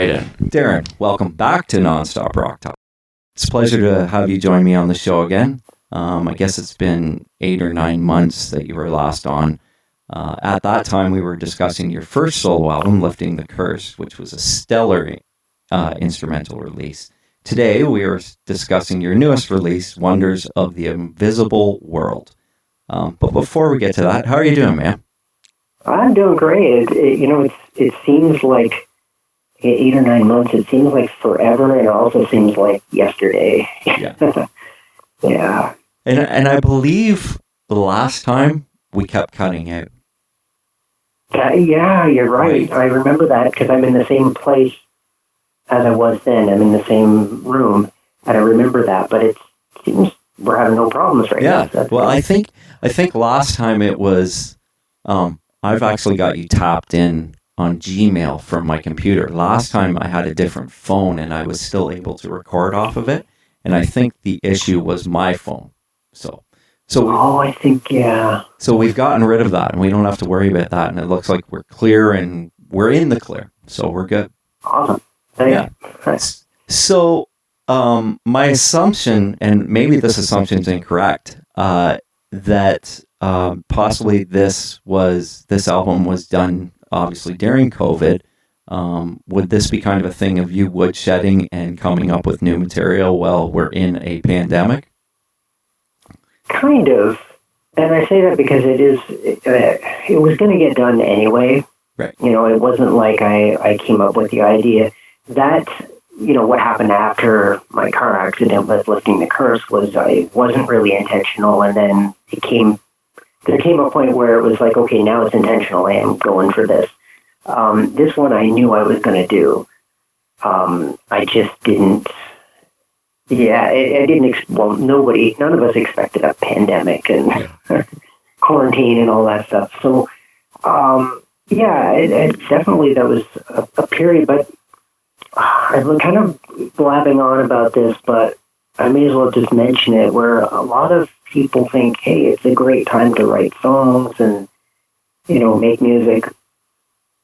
right in. Darren, welcome back to Nonstop Rock Talk. It's a pleasure to have you join me on the show again. I guess it's been 8 or 9 months that you were last on. At that time, we were discussing your first solo album, Lifting the Curse, which was a stellar instrumental release. Today, we are discussing your newest release, Wonders of the Invisible World. But before we get to that, how are you doing, man? I'm doing great. It seems like 8 or 9 months. It seems like forever, and it also seems like yesterday. Yeah. Yeah. And I believe the last time we kept cutting out. Yeah, you're right. I remember that because I'm in the same place as I was then. I'm in the same room, and I remember that. But it seems we're having no problems right now. Yeah. Well, I think last time it was. I've actually got you tapped in on Gmail from my computer. Last time I had a different phone and I was still able to record off of it. And I think the issue was my phone. So I think, yeah. So we've gotten rid of that and we don't have to worry about that. And it looks like we're clear and we're in the clear. So we're good. Awesome. Thanks. Yeah. Nice. So my assumption, and maybe this assumption is incorrect, that possibly this album was done obviously during COVID. Would this be kind of a thing of you woodshedding and coming up with new material while we're in a pandemic? Kind of. And I say that because it was going to get done anyway. Right. It wasn't like I came up with the idea. That, what happened after my car accident with Lifting the Curse was I wasn't really intentional, and then there came a point where it was like, okay, now it's intentional. I am going for this. This one I knew I was going to do. I just didn't. Yeah, I didn't. None of us expected a pandemic and quarantine and all that stuff. So, it definitely that was a period. But I'm kind of blabbing on about this, but I may as well just mention it. Where a lot of people think, hey, it's a great time to write songs and make music.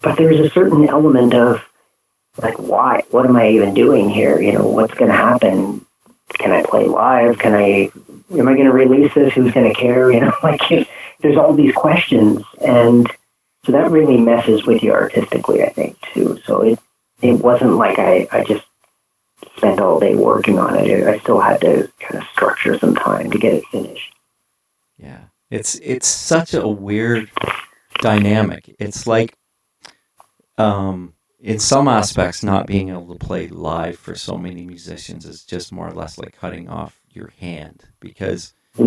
But there's a certain element of, like, why? What am I even doing here? What's going to happen? Can I play live? Am I going to release this? Who's going to care? There's all these questions. And so that really messes with you artistically, I think, too. So it wasn't like I just spent all day working on it. I still had to kind of structure some time to get it finished. Yeah. It's such a weird dynamic. It's like, in some aspects, not being able to play live for so many musicians is just more or less like cutting off your hand because, if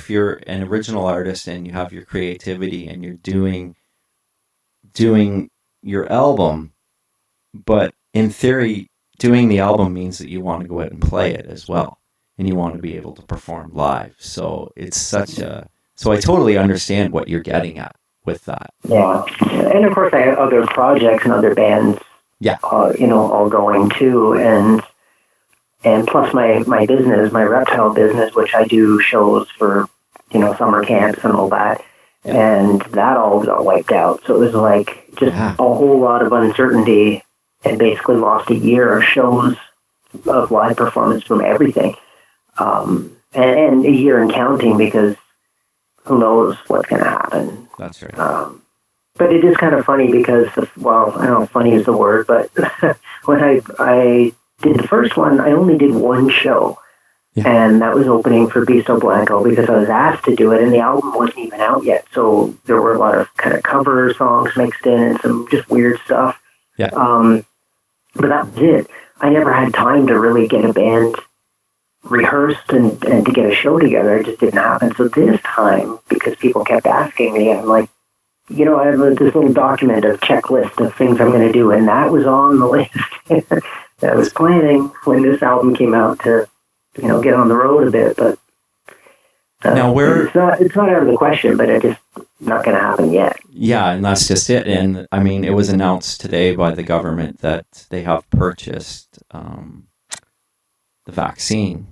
you're an original artist and you have your creativity and you're doing your album, but in theory, doing the album means that you want to go out and play it as well, and you want to be able to perform live. So it's so I totally understand what you're getting at with that. Yeah. And of course I have other projects and other bands, all going too. And plus my business, my reptile business, which I do shows for, summer camps and all that. Yeah. And that all got wiped out. So it was like just a whole lot of uncertainty and basically lost a year of shows of live performance from everything. And a year and counting because who knows what's going to happen. That's right. But it is kind of funny because, I don't know if funny is the word, but when I did the first one, I only did one show. Yeah. And that was opening for Bisto Blanco because I was asked to do it, and the album wasn't even out yet. So there were a lot of kind of cover songs mixed in and some just weird stuff. Yeah. But that was it. I never had time to really get a band rehearsed and to get a show together. It just didn't happen. So this time, because people kept asking me, I'm like, I have this little document of checklist of things I'm going to do, and that was on the list. I was planning when this album came out to, get on the road a bit, but now it's not out of the question, but it's just not going to happen yet. Yeah, and that's just it. And I mean, it was announced today by the government that they have purchased the vaccine.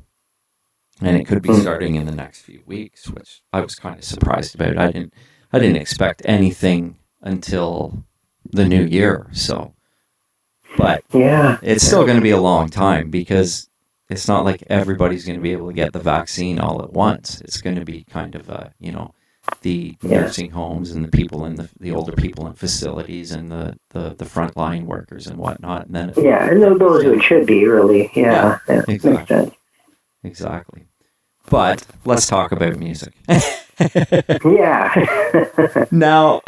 And it could be starting in the next few weeks, which I was kind of surprised about. I didn't expect anything until the new year. So, but yeah, it's still going to be a long time because it's not like everybody's going to be able to get the vaccine all at once. It's going to be kind of the nursing homes and the people in the older people in facilities and the frontline workers and whatnot. And then and those who it should be really, exactly. Makes sense. Exactly. But let's talk about music. Yeah. Now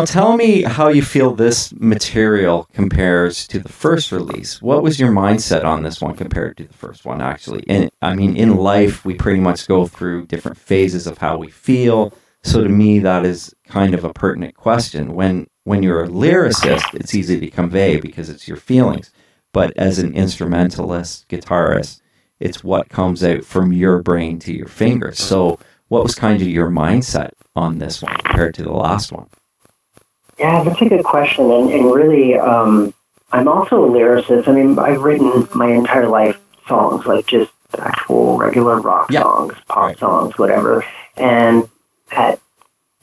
tell me how you feel this material compares to the first release. What was your mindset on this one compared to the first one, actually? And I mean, in life, we pretty much go through different phases of how we feel. So to me, that is kind of a pertinent question. When you're a lyricist, it's easy to convey because it's your feelings. But as an instrumentalist, guitarist, it's what comes out from your brain to your fingers. So what was kind of your mindset on this one compared to the last one? Yeah, that's a good question. And really, I'm also a lyricist. I mean, I've written my entire life songs, like just actual regular rock songs, pop songs, whatever. And at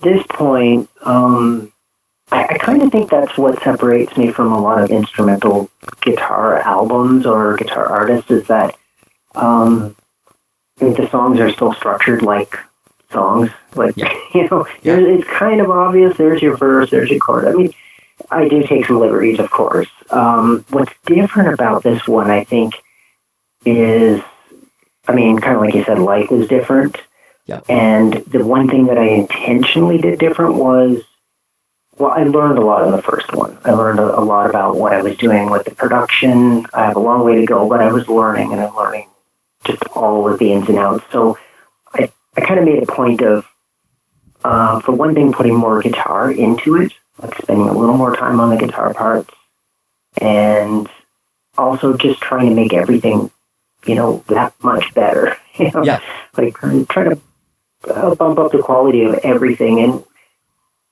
this point, I kind of think that's what separates me from a lot of instrumental guitar albums or guitar artists is that the songs are still structured like songs. Like, it's kind of obvious. There's your verse, there's your chord. I mean, I do take some liberties, of course. What's different about this one, I think, is, I mean, kind of like you said, life is different. Yeah. And the one thing that I intentionally did different was, well, I learned a lot on the first one. I learned a lot about what I was doing with the production. I have a long way to go, but I was learning, and I'm learning just all of the ins and outs. So I kind of made a point of, for one thing, putting more guitar into it, like spending a little more time on the guitar parts, and also just trying to make everything, that much better. Like trying to bump up the quality of everything. And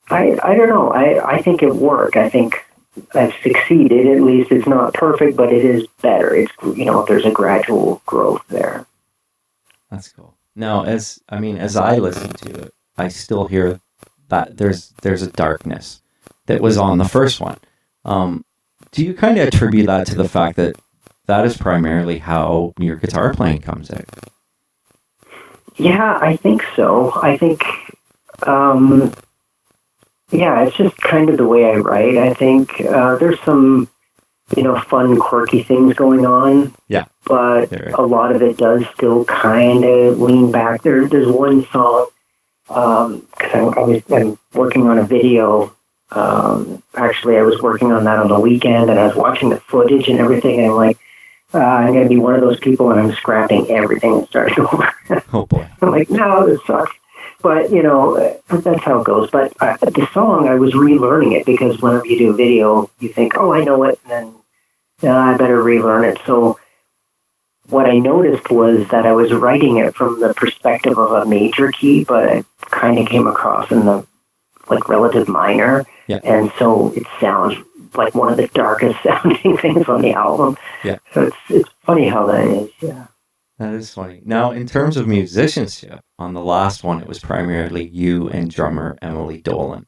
I don't know. I think it worked. I think I've succeeded. At least it's not perfect, but it is better. It's, there's a gradual growth there. That's cool. Now, as I listen to it, I still hear that there's a darkness that was on the first one. Do you kind of attribute that to the fact that is primarily how your guitar playing comes out? Yeah, I think so. I think, it's just kind of the way I write. I think there's some, fun, quirky things going on. Yeah. But a lot of it does still kind of lean back. There's one song, because I'm working on a video. Actually, I was working on that on the weekend, and I was watching the footage and everything, and I'm like, I'm going to be one of those people, and I'm scrapping everything and starting over. Oh, boy. I'm like, no, this sucks. But, that's how it goes. But the song, I was relearning it because whenever you do a video, you think, oh, I know it, and then I better relearn it. So what I noticed was that I was writing it from the perspective of a major key, but it kind of came across in the, relative minor. Yeah. And so it sounds like one of the darkest sounding things on the album. Yeah. So it's funny how that is, yeah. That is funny. Now, in terms of musicianship, on the last one, it was primarily you and drummer Emily Dolan.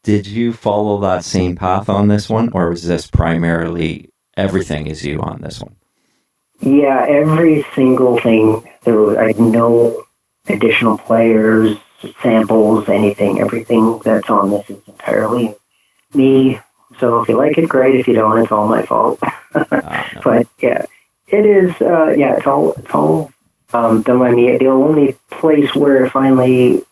Did you follow that same path on this one, or was this primarily everything is you on this one? Yeah, every single thing. I had no additional players, samples, anything. Everything that's on this is entirely me. So if you like it, great. If you don't, it's all my fault. No. But yeah, it is. It's all done by me. The only place where it finally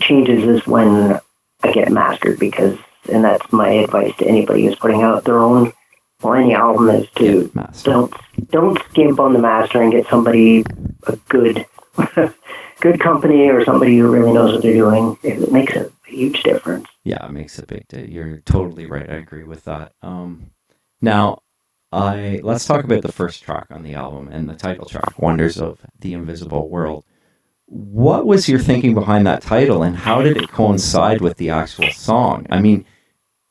changes is when I get mastered, and that's my advice to anybody who's putting out their own any album is to don't skimp on the mastering. Get somebody a good company or somebody who really knows what they're doing. It makes a huge difference. Yeah, it makes a big difference. You're totally right. I agree with that. Now, let's talk about the first track on the album and the title track, Wonders of the Invisible World. What was your thinking behind that title, and how did it coincide with the actual song? I mean,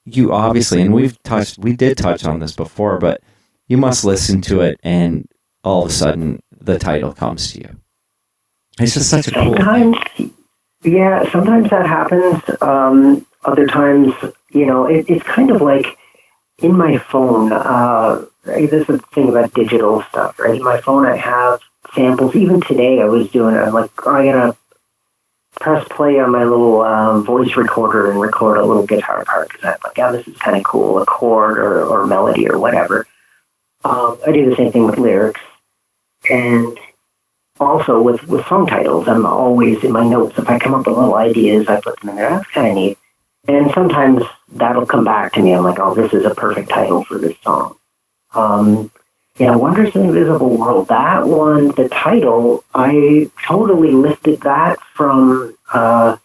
you obviously, and we did touch on this before, but you must listen to it and all of a sudden the title comes to you. It's just such a cool thing. Yeah, sometimes that happens. Other times, it's kind of like in my phone, this is the thing about digital stuff, right? In my phone, I have samples. Even today, I'm like, oh, I gotta press play on my little voice recorder and record a little guitar part because I'm like, yeah, this is kind of cool, a chord or melody or whatever. I do the same thing with lyrics. And also with song titles, I'm always in my notes. If I come up with little ideas, I put them in there. That's kind of neat. And sometimes that'll come back to me. I'm like, oh, this is a perfect title for this song. Wonders of the Invisible World. That one, the title, I totally lifted that from, I'm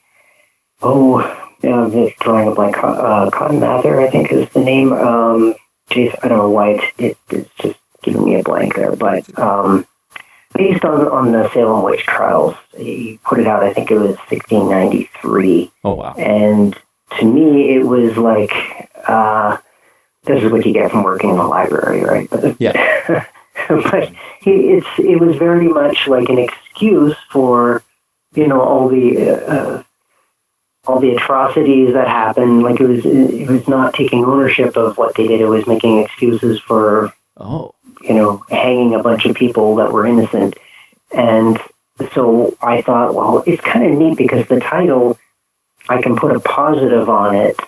just drawing a blank. Cotton Mather, I think is the name. Geez, I don't know why it's just giving me a blank there, but based on the Salem witch trials, he put it out. I think it was 1693. Oh wow! And to me, it was like this is what you get from working in the library, right? Yeah. But it was very much like an excuse for all the atrocities that happened. Like it was not taking ownership of what they did. It was making excuses for hanging a bunch of people that were innocent. And so I thought, well, it's kind of neat because the title, I can put a positive on it.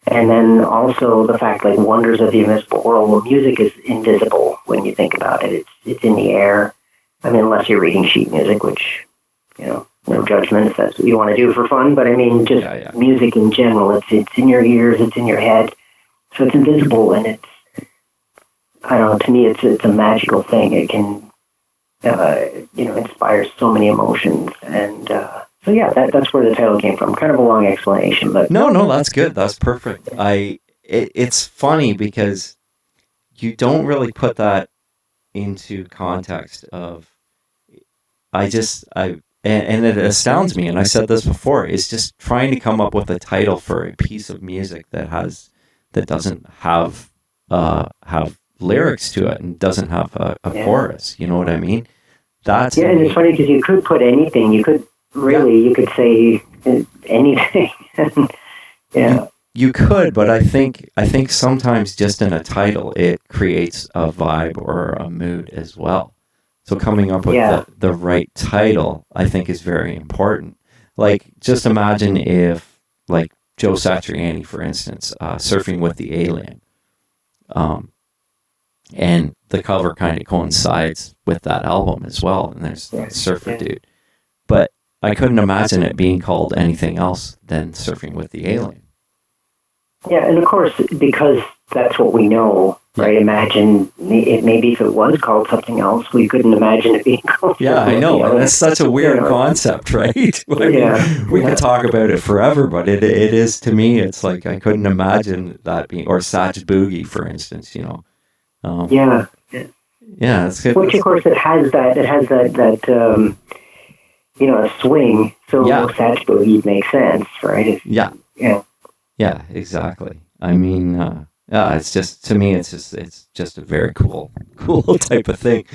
And then also the fact, like, Wonders of the Invisible World, well, music is invisible when you think about it. It's in the air. I mean, unless you're reading sheet music, which, no judgment if that's what you want to do for fun. But I mean, just music in general, it's in your ears, it's in your head. So it's invisible, and it's, I don't know, to me, it's a magical thing. It can, inspire so many emotions. And, so yeah, that's where the title came from. Kind of a long explanation, but no, that's good. That's perfect. It's funny because you don't really put that into context of. And it astounds me. And I said this before. It's just trying to come up with a title for a piece of music that doesn't have lyrics to it and doesn't have a chorus. You know what I mean? And it's funny because you could put anything. You could. Really, you could say anything. Yeah. You could, but I think sometimes just in a title, it creates a vibe or a mood as well. So coming up with the right title, I think, is very important. Like, just imagine if, like, Joe Satriani, for instance, Surfing with the Alien. And the cover kind of coincides with that album as well. And there's Surfer Dude. But I couldn't imagine it being called anything else than Surfing with the Alien. Yeah, and of course, because that's what we know, right? Imagine maybe if it was called something else, we couldn't imagine it being called something I know. And that's such a weird concept, right? We could talk about it forever, but it is, to me, it's like I couldn't imagine that being, or Satch Boogie, for instance, Yeah, it's good. Which, of course, it has that a swing, so Satch Boogie makes sense, right? Yeah, exactly. I mean, it's just, to me, it's just a very cool type of thing.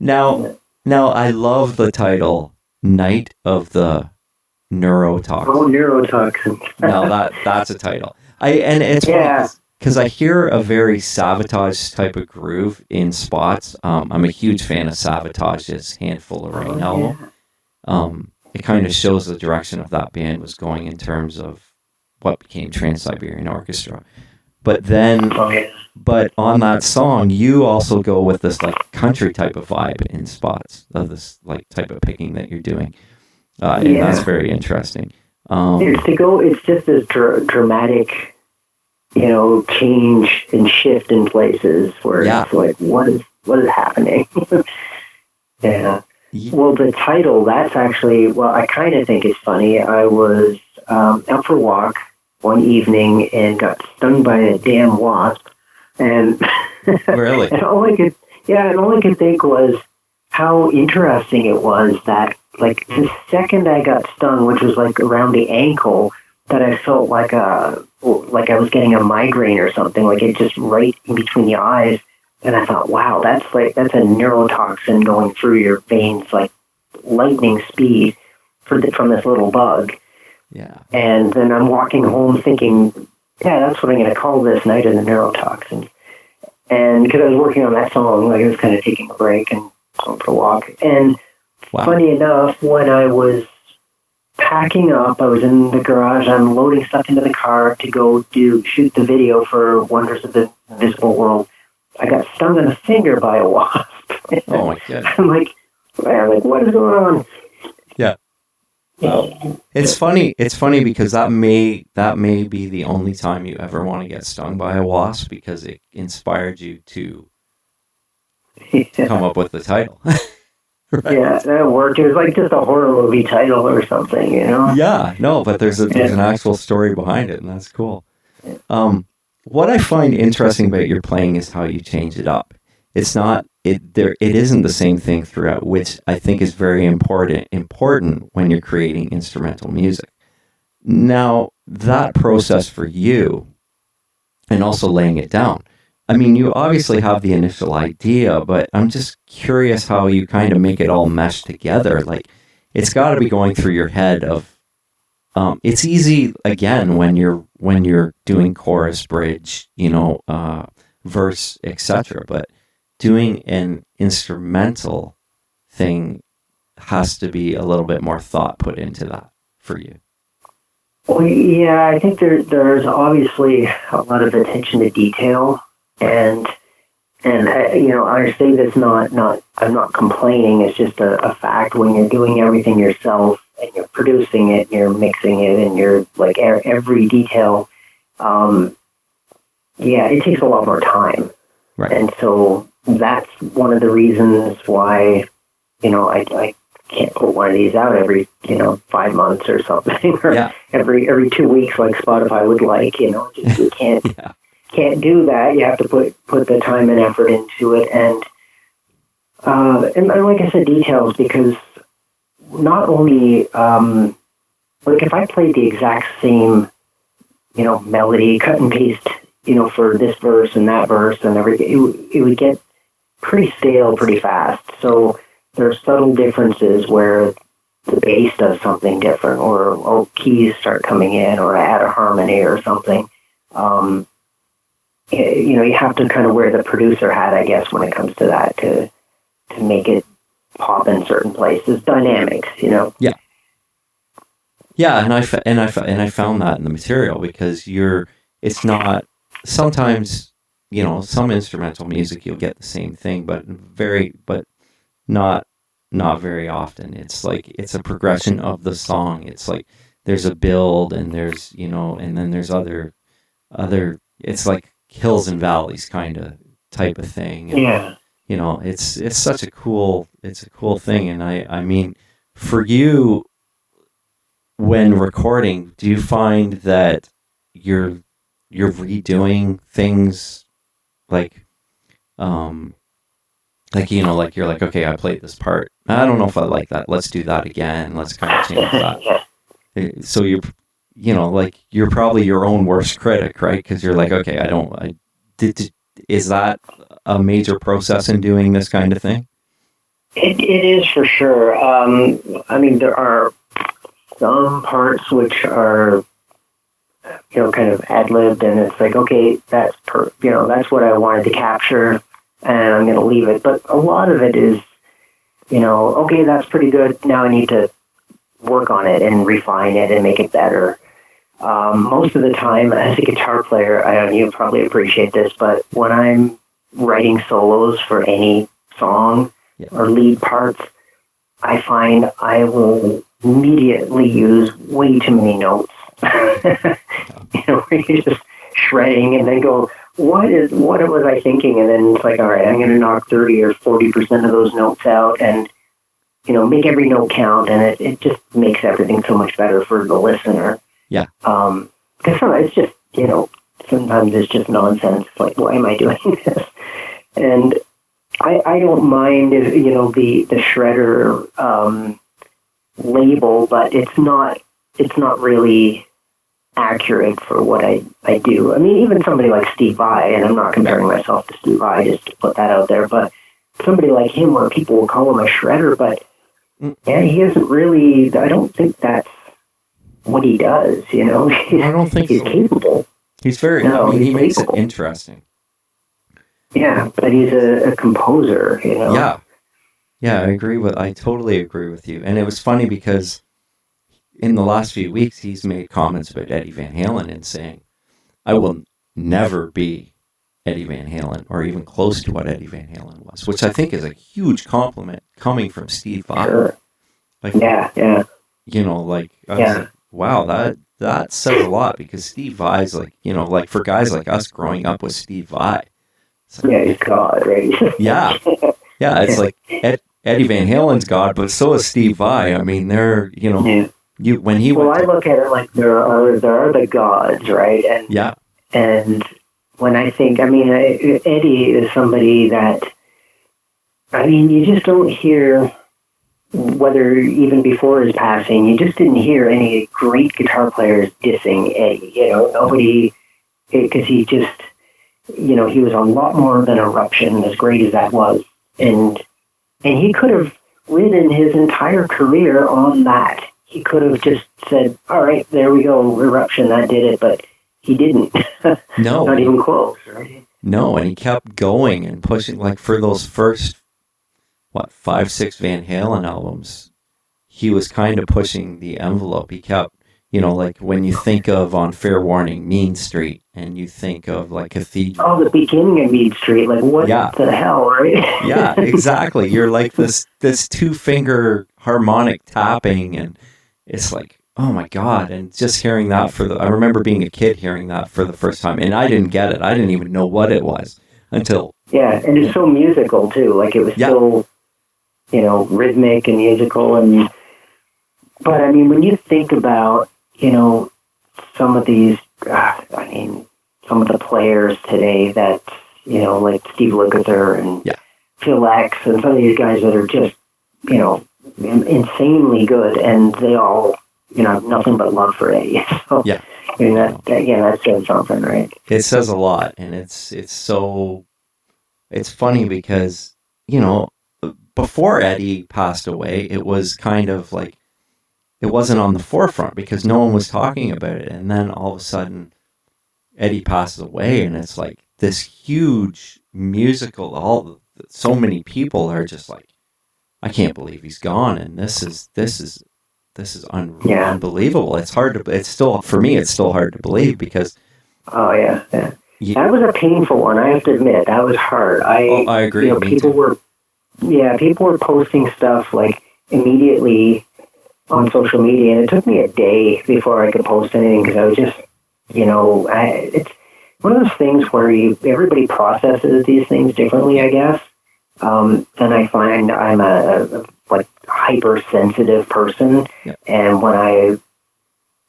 Now I love the title, Night of the Neurotoxin. Oh, Neurotoxin. Now that's a title. It's funny because I hear a very Savatage type of groove in spots. I'm a huge fan of Savage's Handful of Rain album. It kind of shows the direction of that band was going in terms of what became Trans-Siberian Orchestra. But then, but on that song, you also go with this like country type of vibe in spots of this like type of picking that you're doing. And that's very interesting. It's just this dramatic, change and shift in places where it's like, what is happening? Yeah. Well, the title, that's actually, I kind of think it's funny. I was out for a walk one evening and got stung by a damn wasp. And really? And all I could think was how interesting it was that, like, the second I got stung, which was like around the ankle, that I felt like I was getting a migraine or something, like it just right in between the eyes. And I thought, wow, that's a neurotoxin going through your veins like lightning speed from this little bug. Yeah. And then I'm walking home thinking, yeah, that's what I'm going to call this night of the neurotoxins. And because I was working on that song, like I was kind of taking a break and going for a walk. And funny enough, when I was packing up, I was in the garage, I'm loading stuff into the car to go shoot the video for Wonders of the Invisible World. I got stung on the finger by a wasp. Oh my God. I'm like, what is going on? Yeah. It's funny because that may be the only time you ever want to get stung by a wasp, because it inspired you to come up with the title. Right. Yeah, that worked. It was like just a horror movie title or something, you know? Yeah, no, but there's an actual story behind it, and that's cool. What I find interesting about your playing is how you change it up. It isn't the same thing throughout, which I think is very important when you're creating instrumental music. Now, that process for you, and also laying it down, I mean, you obviously have the initial idea, but I'm just curious how you kind of make it all mesh together. Like, it's got to be going through your head of, it's easy, again, when you're doing chorus, bridge, verse, etc., but doing an instrumental thing has to be a little bit more thought put into that for you. Well, yeah, I think there's obviously a lot of attention to detail, and I say this I'm not complaining. It's just a fact. When you're doing everything yourself and you're producing it, and you're mixing it, and you're like every detail, it takes a lot more time, right? And so that's one of the reasons why, I can't put one of these out every, 5 months or something, or every 2 weeks like Spotify would like, just, you can't can't do that. You have to put the time and effort into it, and like I said, details, because not only like if I played the exact same, melody, cut and paste, for this verse and that verse and everything, it would get pretty stale pretty fast. So there are subtle differences where the bass does something different, or keys start coming in, or I add a harmony or something. You have to kind of wear the producer hat, I guess, when it comes to that, to make it pop in certain places. Dynamics, Yeah. Yeah, and I found that in the material, because it's not sometimes, some instrumental music you'll get the same thing, but not very often. It's like it's a progression of the song. It's like there's a build, and there's and then there's other. It's like hills and valleys kind of type of thing. And, it's such a cool thing. And I mean, for you, when recording, do you find that you're redoing things like you're like, okay, I played this part, I don't know if I like that, let's do that again, let's kind of change that. So you're probably your own worst critic, right? Because you're like, okay, is that a major process in doing this kind of thing? It is for sure. I mean, there are some parts which are, kind of ad-libbed, and it's like, okay, that's that's what I wanted to capture, and I'm going to leave it. But a lot of it is, okay, that's pretty good. Now I need to work on it and refine it and make it better. Most of the time, as a guitar player, you probably appreciate this, but when I'm writing solos for any song or lead parts, I find I will immediately use way too many notes. Where you're just shredding and then go, what was I thinking? And then it's like, all right, I'm going to knock 30 or 40% of those notes out, and make every note count, and it just makes everything so much better for the listener. Yeah. Because sometimes it's just, sometimes it's just nonsense. It's like, why am I doing this? And I don't mind if, the shredder label, but it's not really accurate for what I do. I mean, even somebody like Steve Vai, and I'm not comparing myself to Steve Vai, just to put that out there, but somebody like him, where people will call him a shredder, but he isn't really, I don't think that's what he does, I don't think he's capable. He's very, No, he he's makes it capable. interesting. Yeah, but he's a composer, you know. Yeah. Yeah, I totally agree with you. And it was funny because in the last few weeks, he's made comments about Eddie Van Halen and saying, I will never be Eddie Van Halen or even close to what Eddie Van Halen was, which I think is a huge compliment coming from Steve Vai. Sure. Like, Yeah. you know, like, I was Yeah. like, wow, that says a lot because Steve Vai's like, you know, like for guys like us growing up with Steve Vai. Like, Yeah, he's God, right? yeah. Yeah, it's like Eddie Van Halen's God, but so is Steve Vai. I mean, they're, you know, Yeah. when he Well, went I look at it like there are the gods, right? And yeah, and when I think, I mean, Eddie is somebody that, I mean, you just don't hear, whether even before his passing, you just didn't hear any great guitar players dissing Eddie. You know, nobody, because he just, you know, he was a lot more than Eruption, as great as that was, and he could have ridden his entire career on that. He could have just said, all right, there we go, Eruption, that did it, but he didn't. no, Not even close, right? no, and he kept going and pushing. Like for those first 5-6 Van Halen albums, he was kind of pushing the envelope. He kept, you know, like when you think of On Fair Warning, Mean Street, and you think of like Cathedral. Oh, the beginning of Mead Street, like what the hell, right? Yeah, exactly. You're like this 2-finger harmonic tapping, and it's like, oh my God. And just hearing that I remember being a kid hearing that for the first time, and I didn't get it. I didn't even know what it was until. Yeah, and it's so musical too. Like it was so, you know, rhythmic and musical. But I mean, when you think about, you know, some of these, I mean, some of the players today that, you know, like Steve Lukather and Phil X and some of these guys that are just, you know, insanely good, and they all, you know, have nothing but love for Eddie. So, I mean, that says something, right? It says a lot, and it's funny because, you know, before Eddie passed away, it was kind of like, it wasn't on the forefront because no one was talking about it. And then all of a sudden, Eddie passes away, and it's like this huge musical, so many people are just like, I can't believe he's gone. And this is unbelievable. It's still hard to believe because. Oh yeah. That was a painful one. I have to admit, that was hard. I agree. You know, people were posting stuff like immediately on social media, and it took me a day before I could post anything because I was just, you know, it's one of those things where everybody processes these things differently, I guess. And I find I'm a hypersensitive person, and when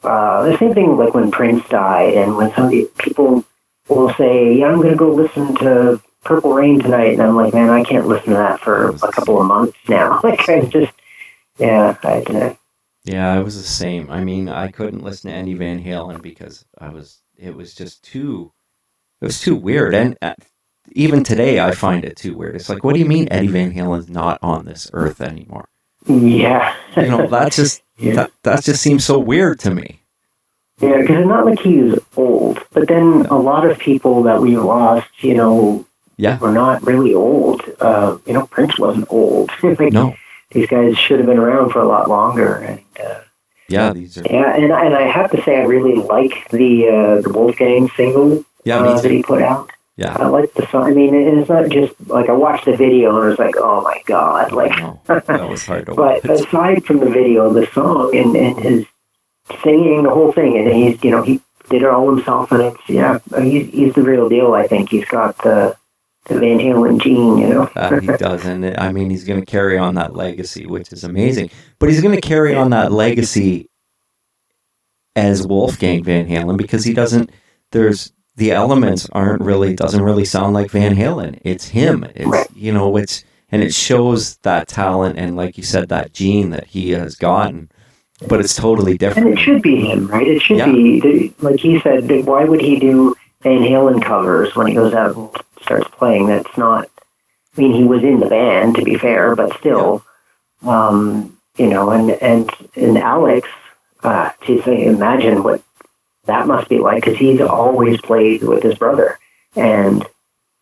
the same thing like when Prince died, and when people will say, "Yeah, I'm going to go listen to Purple Rain tonight," and I'm like, "Man, I can't listen to that for a couple of months now." Like I just, Yeah, I was the same. I mean, I couldn't listen to Eddie Van Halen because it was too weird. And even today, I find it too weird. It's like, what do you mean Eddie Van Halen's not on this earth anymore? Yeah. You know, that just seems so weird to me. Yeah, because it's not like he's old, but then a lot of people that we lost, you know, were not really old. You know, Prince wasn't old. No. These guys should have been around for a lot longer. And these are. Yeah, and I have to say I really like the Wolfgang single that he put out. Yeah, I like the song. I mean, it's not just like I watched the video and I was like, oh my God, like that was hard to watch. But aside from the video, the song and his singing the whole thing, and he did it all himself, and it's he's the real deal. I think he's got the Van Halen gene, you know. He does, and I mean, he's going to carry on that legacy, which is amazing. But he's going to carry on that legacy as Wolfgang Van Halen because he doesn't. The elements doesn't really sound like Van Halen. It's him. It's you know, and it shows that talent and, like you said, that gene that he has gotten. But it's totally different. And it should be him, right? It should be, like he said, why would he do Van Halen covers when he goes out and starts playing? That's not, I mean, he was in the band, to be fair, but still, you know, and Alex, geez, imagine what that must be like, because he's always played with his brother. And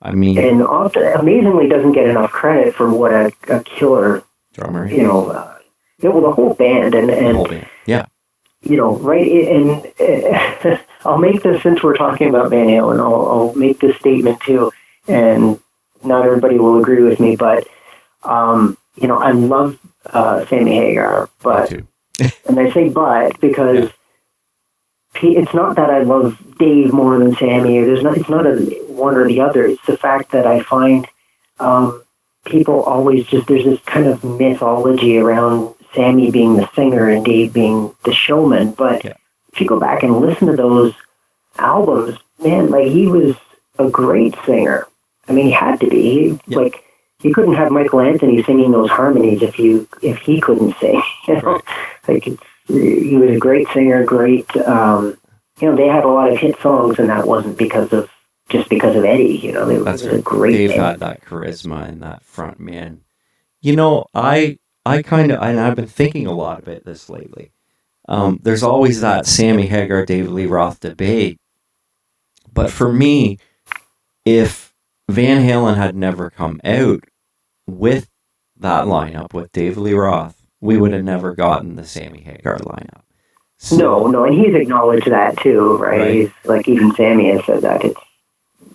often, amazingly, doesn't get enough credit for what a killer drummer. The whole band and the whole band. Yeah. Right. And I'll make this, since we're talking about Van Halen, I'll make this statement too. And not everybody will agree with me, but I love Sammy Hagar, but and I say but because it's not that I love Dave more than Sammy. It's not a one or the other. It's the fact that I find people always there's this kind of mythology around Sammy being the singer and Dave being the showman. But if you go back and listen to those albums, man, like, he was a great singer. I mean, he had to be. He couldn't have Michael Anthony singing those harmonies if he couldn't sing. Right. He was a great singer, great. They had a lot of hit songs, and that wasn't because of Eddie. It was a great. Dave had that charisma and that front man. I kind of, and I've been thinking a lot about this lately. There's always that Sammy Hagar, David Lee Roth debate. But for me, if Van Halen had never come out with that lineup, with David Lee Roth, we would have never gotten the Sammy Hagar lineup. So, no, and he's acknowledged that too, right? He's like, even Sammy has said that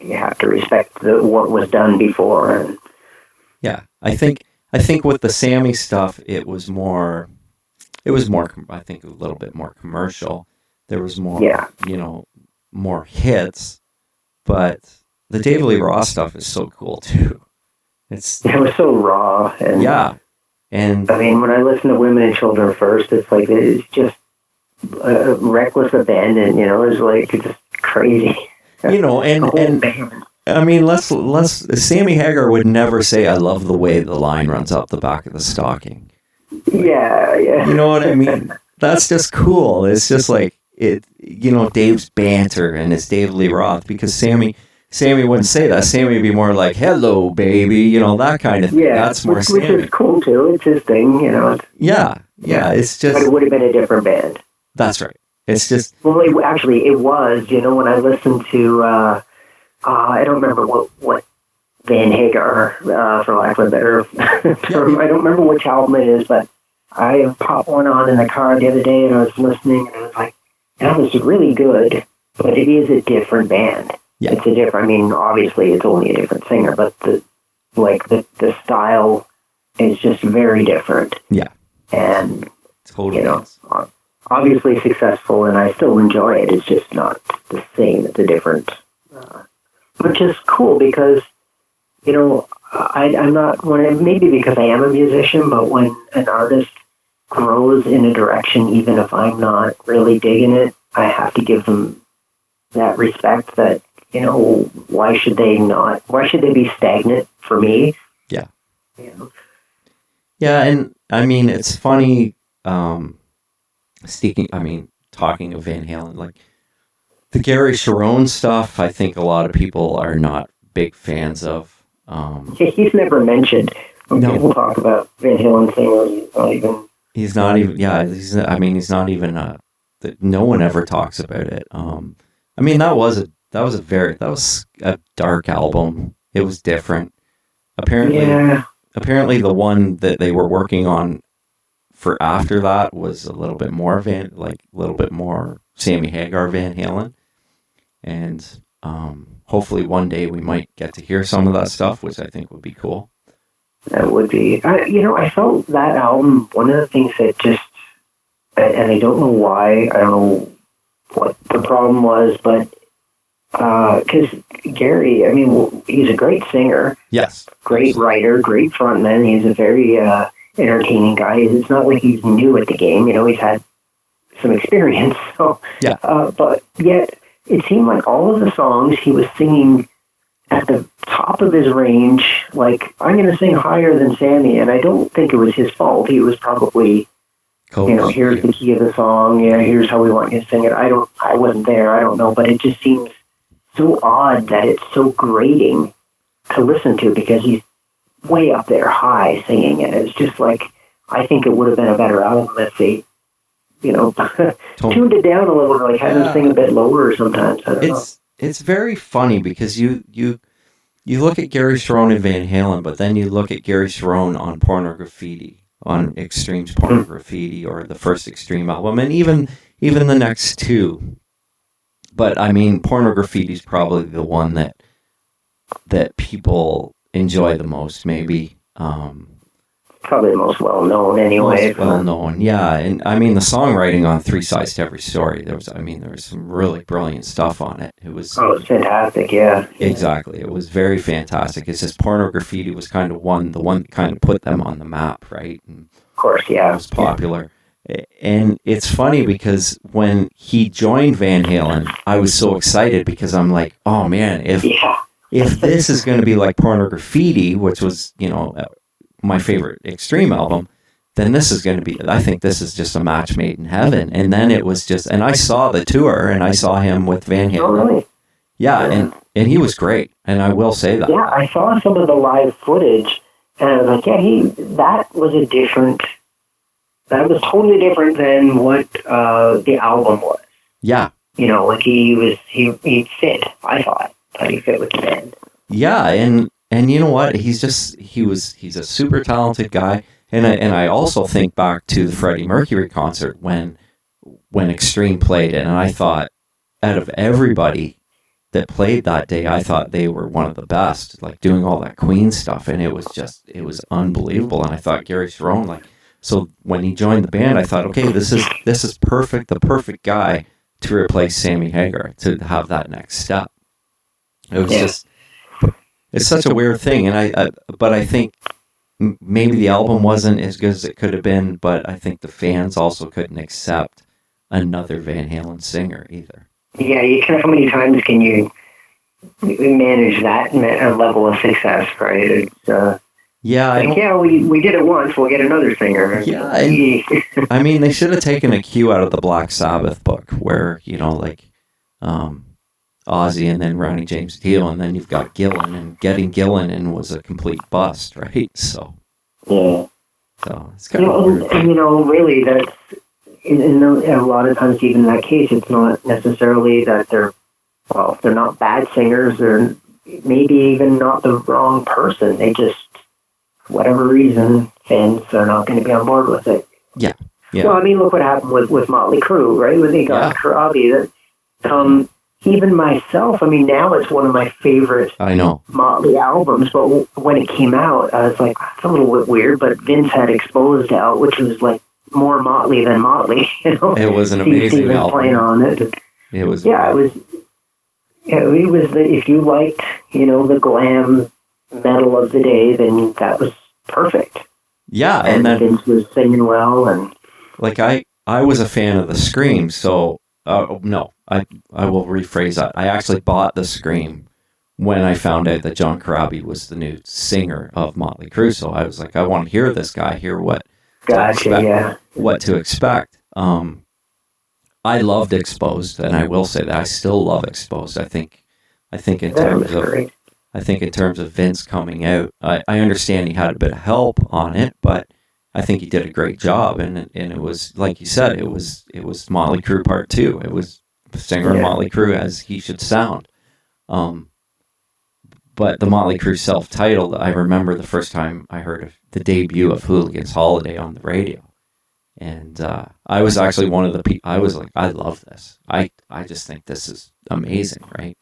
you have to respect what was done before. And yeah, I think with the Sammy stuff, it was more, I think, a little bit more commercial. There was more, more hits, but the David Lee Roth stuff is so cool too. It was so raw. And and I mean, when I listen to Women and Children First, it's like, it's just reckless abandon, it's just crazy. And I mean, let's Sammy Hagar would never say, "I love the way the line runs up the back of the stocking." Yeah. You know what I mean? That's just cool. It's just like it. Dave's banter and it's David Lee Roth, because Sammy wouldn't say that. Sammy would be more like, "Hello, baby," that kind of thing. Yeah, that's more Sammy. Which is cool too. It's his thing, Yeah. It's just. But it would have been a different band. That's right. It's just. Well, it was. When I listened to. I don't remember what Van Hagar, for lack of a better term. I don't remember which album it is, but I popped one on in the car the other day, and I was listening, and I was like, that was really good, but it is a different band. Yeah. It's a different, I mean, obviously it's only a different singer, but the style is just very different. Yeah. And, totally obviously successful, and I still enjoy it. It's just not the same. It's a different... which is cool because, I'm not, maybe because I am a musician, but when an artist grows in a direction, even if I'm not really digging it, I have to give them that respect that, why should they be stagnant for me? Yeah. Yeah, and I mean, it's funny, talking of Van Halen, like, the Gary Cherone stuff, I think a lot of people are not big fans of. He's never mentioned. When people talk about Van Halen singers, he's not even. Yeah, he's not even. No one ever talks about it. I mean, that was a dark album. It was different. Apparently, the one that they were working on for after that was a little bit more Sammy Hagar Van Halen. And hopefully one day we might get to hear some of that stuff, which I think would be cool. That would be. I felt that album, one of the things that just, and I don't know why, I don't know what the problem was, but because Gary, I mean, he's a great singer. Yes. Great writer, great frontman. He's a very entertaining guy. It's not like he's new at the game. He's had some experience. So, yeah. But yet, it seemed like all of the songs he was singing at the top of his range, like, I'm going to sing higher than Sammy, and I don't think it was his fault. He was probably, here's the key of the song, here's how we want you to sing it. I wasn't there, I don't know, but it just seems so odd that it's so grating to listen to, because he's way up there high singing it. It's just like, I think it would have been a better album if they tuned it down a little, like had them sing a bit lower sometimes. I don't know. It's very funny because you look at Gary Cherone and Van Halen, but then you look at Gary Cherone on Porno Graffiti, on Extreme's Porno Graffiti, or the first Extreme album, and even the next two. But I mean, Porno Graffiti is probably the one that people enjoy the most, maybe. Probably the most well-known anyway. Most well-known, yeah. And I mean, the songwriting on Three Sides to Every Story, there was some really brilliant stuff on it. It was fantastic, yeah. Exactly. It was very fantastic. It's just Porno Graffiti was kind of the one that kind of put them on the map, right? And of course, yeah. It was popular. Yeah. And it's funny because when he joined Van Halen, I was so excited because I'm like, oh man, if this is going to be like Porno Graffiti, which was, my favorite Extreme album, then this is going to be, I think this is just a match made in heaven. And then it was just, and I saw the tour and I saw him with Van Halen. Oh, really? Yeah, and he was great. And I will say that. Yeah, I saw some of the live footage and I was like, that was totally different than what the album was. Yeah. Like he fit, I thought. He fit with the band. Yeah, and you know what? He's a super talented guy. And I also think back to the Freddie Mercury concert when Extreme played it, and I thought, out of everybody that played that day, I thought they were one of the best, like doing all that Queen stuff, and it was unbelievable. And I thought Gary Cherone, so when he joined the band, I thought, okay, this is perfect, the perfect guy to replace Sammy Hagar, to have that next step. It was just, it's such a weird thing, and but I think maybe the album wasn't as good as it could have been, but I think the fans also couldn't accept another Van Halen singer either. Yeah, how many times can you manage that level of success, right? It's, we did it once, we'll get another singer. Yeah, I mean, they should have taken a cue out of the Black Sabbath book, where, Ozzy and then Ronnie James Dio, and then you've got Gillan, and getting Gillan in was a complete bust, right? So, yeah. So it's kind of weird. And, really, that's, a lot of times, even in that case, it's not necessarily that they're not bad singers, they're maybe even not the wrong person. They just, for whatever reason, fans are not going to be on board with it. Yeah. Well, I mean, look what happened with Motley Crue, right? When they got Karabi, even myself, I mean, now it's one of my favorite Motley albums, but when it came out, I was like, it's a little bit weird, but Vince had Exposed out, which was like more Motley than Motley, It was an amazing album. Playing on it. It was. Yeah, it was if you liked, the glam metal of the day, then that was perfect. Yeah, and then Vince was singing well, and I was a fan of the Scream, so no, I will rephrase that. I actually bought the Scream when I found out that John Corabi was the new singer of Motley Crue. So I was like, I want to hear this guy, hear what to expect. I loved Exposed, and I will say that I still love Exposed. I think in terms of Vince coming out, I understand he had a bit of help on it, but I think he did a great job, and it was, like you said, it was Motley Crue Part 2. It was singer Motley Crue as he should sound. But the Motley Crue self-titled, I remember the first time I heard of the debut of Hooligan's Holiday on the radio. And I was actually one of the people, I was like, I love this. I just think this is amazing, right?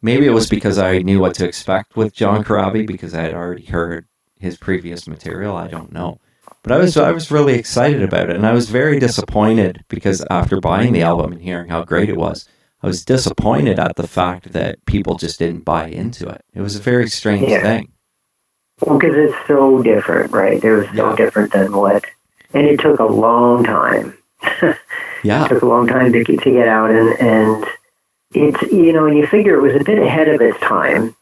Maybe it was because I knew what to expect with John Corabi, because I had already heard his previous material. I don't know. But I was really excited about it, and I was very disappointed because after buying the album and hearing how great it was, I was disappointed at the fact that people just didn't buy into it. It was a very strange thing. Well, because it's so different, right? It was so different than what... And it took a long time. It took a long time to get out, and it's, and you figure it was a bit ahead of its time,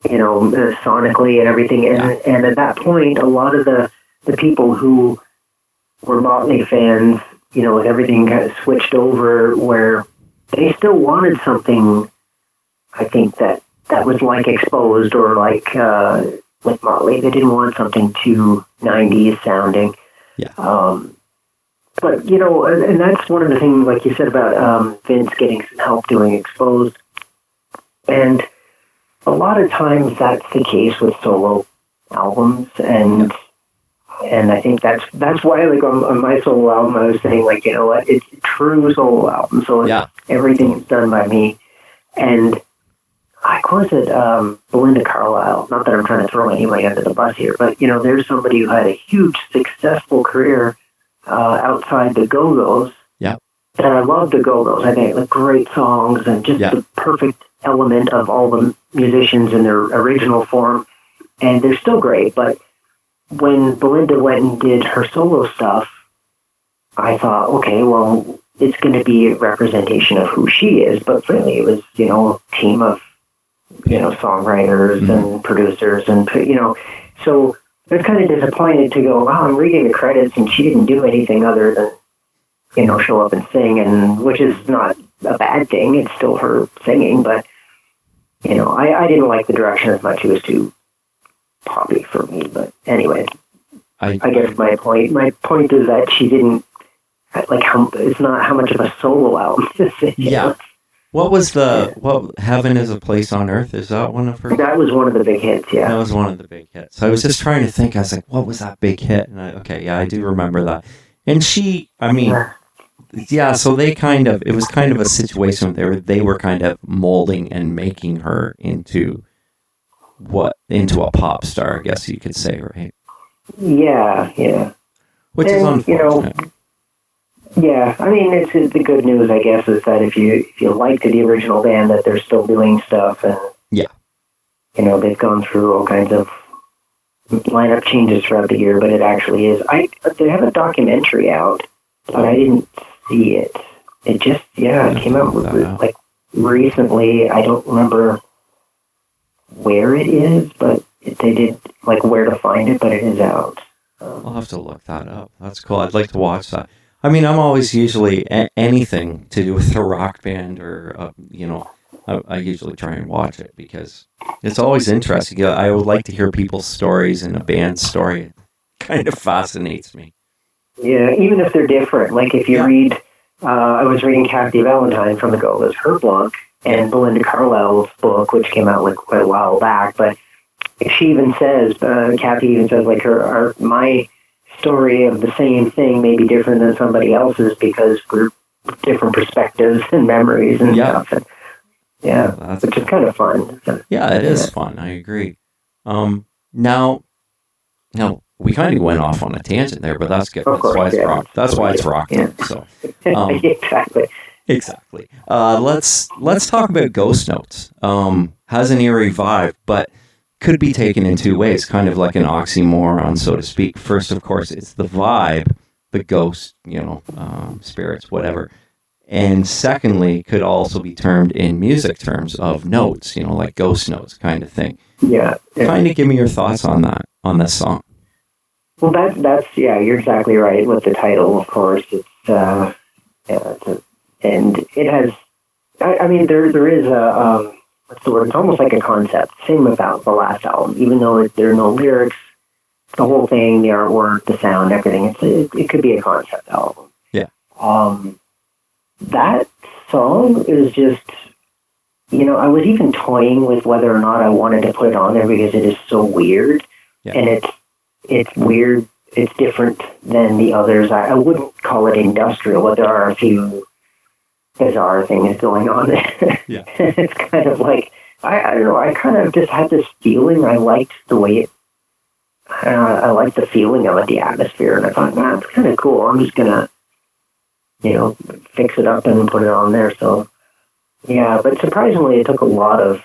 sonically and everything. And at that point, a lot of the people who were Motley fans, with everything kind of switched over, where they still wanted something, I think, that was like Exposed or like Motley. They didn't want something too 90s sounding. Yeah. But, you know, and that's one of the things, like you said, about Vince getting some help doing Exposed. And a lot of times that's the case with solo albums. And I think that's why, like, on my solo album, I was saying, like, you know what, it's a true solo album. So everything is done by me. And I was it Belinda Carlisle. Not that I'm trying to throw anybody under the bus here, but, you know, there's somebody who had a huge, successful career outside the Go-Go's. Yeah. And I love the Go-Go's. I think, like, great songs and just the perfect element of all the musicians in their original form. And they're still great, but when Belinda went and did her solo stuff, I thought, okay, well, it's going to be a representation of who she is, but really it was, you know, a team of, you know, songwriters and producers, and, you know, so I was kind of disappointed to go, wow, I'm reading the credits and she didn't do anything other than, you know, show up and sing, and which is not a bad thing. It's still her singing, but, you know, I didn't like the direction as much. It was too poppy for me, but anyway, I guess my point is that she didn't, like, it's not how much of a solo album is it? Yeah. What was Heaven is a Place on Earth? Is that one of her? That was one of the big hits, yeah. That was one of the big hits. I was just trying to think. I was like, what was that big hit? And I do remember that. And she, I mean, so it was kind of a situation where they were kind of molding and making her into a pop star, I guess you could say, right? Yeah. Which is unfortunate. You know, yeah, I mean, it's the good news, I guess, is that if you liked the original band, that they're still doing stuff, and you know, they've gone through all kinds of lineup changes throughout the year, but it actually is. They have a documentary out, but I didn't see it. It just it came out like recently. I don't remember where it is, but they did, like, where to find it, but it is out. I'll have to look that up. That's cool. I'd like to watch that. I mean, I'm always usually anything to do with a rock band or, you know, I usually try and watch it because it's always interesting. I would like to hear people's stories, and a band's story. It kind of fascinates me. Yeah, even if they're different. Like, if you read, I was reading Kathy Valentine from the Go-Go's, her blog, and Belinda Carlisle's book, which came out, like, quite a while back, but she even says, Kathy even says, like, my story of the same thing may be different than somebody else's because we're different perspectives and memories and stuff. And, which is kind of fun. So, it is fun. I agree. Now we kind of went off on a tangent there, but that's good. That's why it's rock. Yeah. So Exactly. Let's talk about Ghost Notes. Has an eerie vibe, but could be taken in two ways, kind of like an oxymoron, so to speak. First, of course, it's the vibe, the ghost, you know, spirits, whatever. And secondly, could also be termed in music terms of notes, you know, like ghost notes kind of thing. Yeah. Kind of give me your thoughts on that, on this song. Well, that's you're exactly right with the title, of course. It's, and it has, I mean, there is a, what's the word? It's almost like a concept. Same about the last album. Even though there are no lyrics, the whole thing, the artwork, the sound, everything, it could be a concept album. Yeah. That song is just, you know, I was even toying with whether or not I wanted to put it on there because it is so weird. Yeah. And it's weird. It's different than the others. I wouldn't call it industrial, but there are a few bizarre things going on there. Yeah. It's kind of like, I don't know, I kind of just had this feeling. I liked the way I liked the feeling of it, the atmosphere, and I thought, man, it's kind of cool. I'm just going to, you know, fix it up and put it on there. So, yeah, but surprisingly, it took a lot of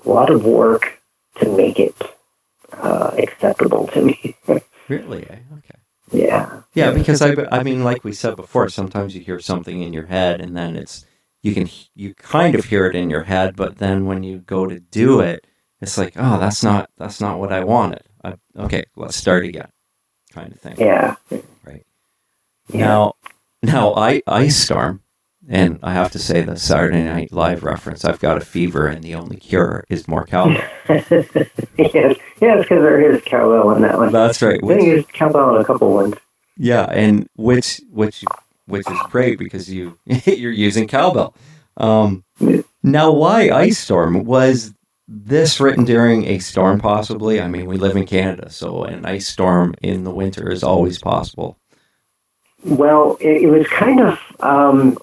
work to make it acceptable to me. Really? Okay. Yeah. Yeah, because I mean, like we said before, sometimes you hear something in your head, and then you kind of hear it in your head, but then when you go to do it, it's like, oh, that's not what I wanted. Okay, let's start again, kind of thing. Yeah. Right. Yeah. Now, Ice Storm, and I have to say the Saturday Night Live reference, I've got a fever, and the only cure is more cowbell. Yes, because there is cowbell in that one. That's right. I think there's cowbell in a couple ones. Yeah, and which is great because you're using cowbell. Um, Now, why Ice Storm? Was this written during a storm, possibly? I mean, we live in Canada, so an ice storm in the winter is always possible. Well, it was kind of, I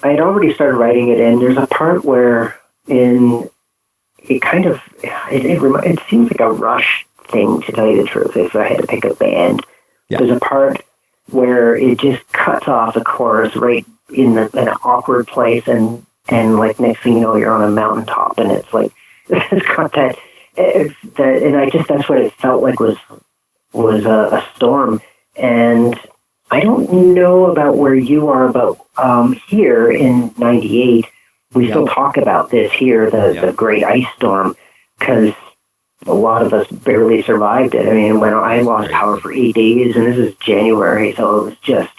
had already started writing it, and there's a part where it kind of, it seems like a Rush thing, to tell you the truth, if I had to pick a band. Yeah. There's a part where it just cuts off the chorus right in an awkward place, and like next thing you know, you're on a mountaintop, and it's like, it's got that, and that's what it felt like was a storm. And I don't know about where you are, but here in '98, we still talk about this here, the Great Ice Storm, because a lot of us barely survived it. I mean, when I lost power for 8 days, and this is January, so it was just,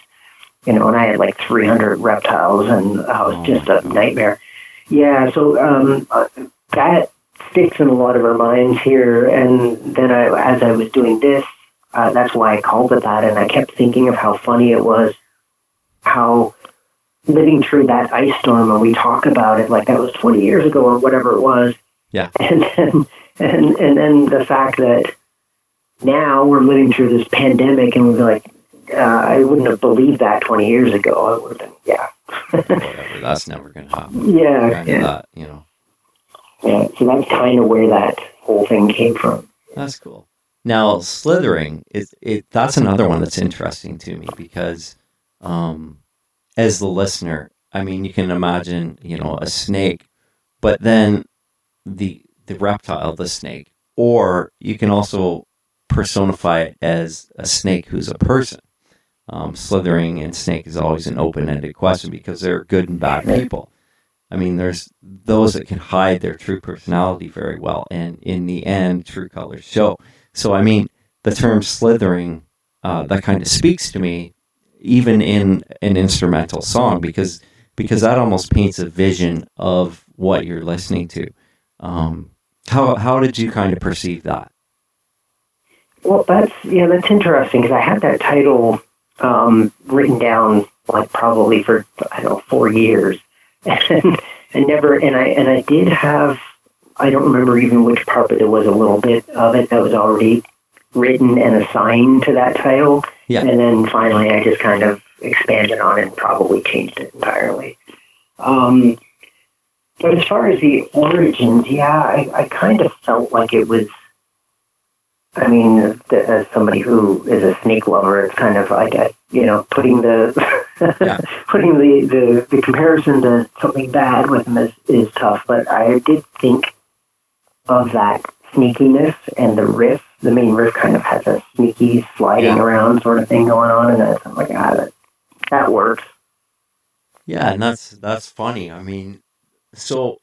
and I had like 300 reptiles, and it was just a nightmare. Yeah, so that sticks in a lot of our minds here. And then as I was doing this, that's why I called it that, and I kept thinking of how funny it was, how living through that ice storm, and we talk about it like that was 20 years ago or whatever it was. Yeah. And then the fact that now we're living through this pandemic, and we'd be like, I wouldn't have believed that 20 years ago. I would have been, yeah. Whatever, that's never going to happen. Yeah. That, Yeah, so that's kind of where that whole thing came from. That's cool. Now, slithering, that's another one that's interesting to me because as the listener, I mean, you can imagine, a snake, but then the reptile, the snake, or you can also personify it as a snake who's a person. Slithering and snake is always an open-ended question because they're good and bad people. I mean, there's those that can hide their true personality very well, and in the end, true colors show. So, I mean, the term slithering, that kind of speaks to me, even in an instrumental song, because that almost paints a vision of what you're listening to. How did you kind of perceive that? Well, that's interesting, because I had that title written down like probably for 4 years, and I did have, I don't remember even which part, but there was a little bit of it that was already written and assigned to that title. Yeah. And then finally I just kind of expanded on it and probably changed it entirely. But as far as the origins, I kind of felt like it was, I mean, as somebody who is a snake lover, it's kind of like, putting the putting the comparison to something bad with them is tough. But I did think of that sneakiness, and the riff, the main riff kind of has a sneaky sliding around sort of thing going on, and I'm like, that works. Yeah, and that's funny. I mean, so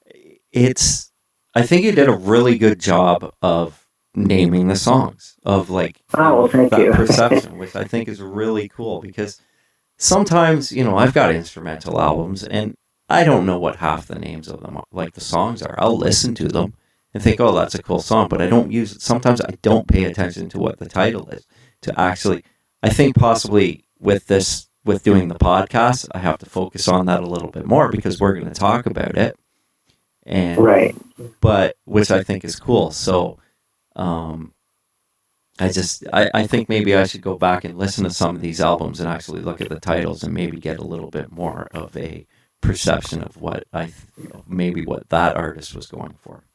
I think you did a really good job of naming the songs, of like thank you. Perception, which I think is really cool, because sometimes, I've got instrumental albums and I don't know what half the names of them, like the songs are. I'll listen to them and think, oh, that's a cool song, but I don't use it. Sometimes I don't pay attention to what the title is to actually, I think possibly with doing the podcast, I have to focus on that a little bit more because we're going to talk about it. And, right. But, which I think is cool. So, I think maybe I should go back and listen to some of these albums and actually look at the titles and maybe get a little bit more of a perception of what maybe what that artist was going for.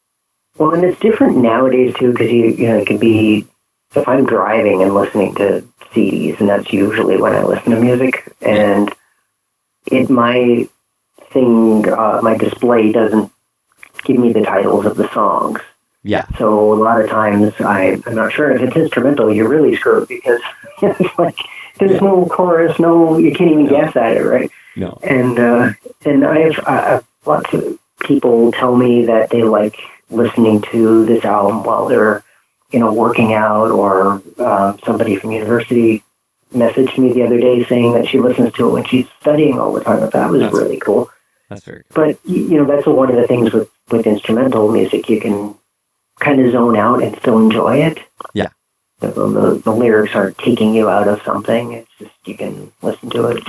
Well, and it's different nowadays too, because it could be, if I'm driving and listening to CDs, and that's usually when I listen to music, and my display doesn't give me the titles of the songs. Yeah. So a lot of times I'm not sure if it's instrumental, you're really screwed, because it's like there's no chorus, you can't even guess at it, right? No. And I have lots of people tell me that they like listening to this album while they're working out, or somebody from university messaged me the other day saying that she listens to it when she's studying all the time. That was really cool. That's very cool. But that's one of the things with instrumental music, you can kind of zone out and still enjoy it. Yeah. the lyrics aren't taking you out of something. It's just you can listen to it.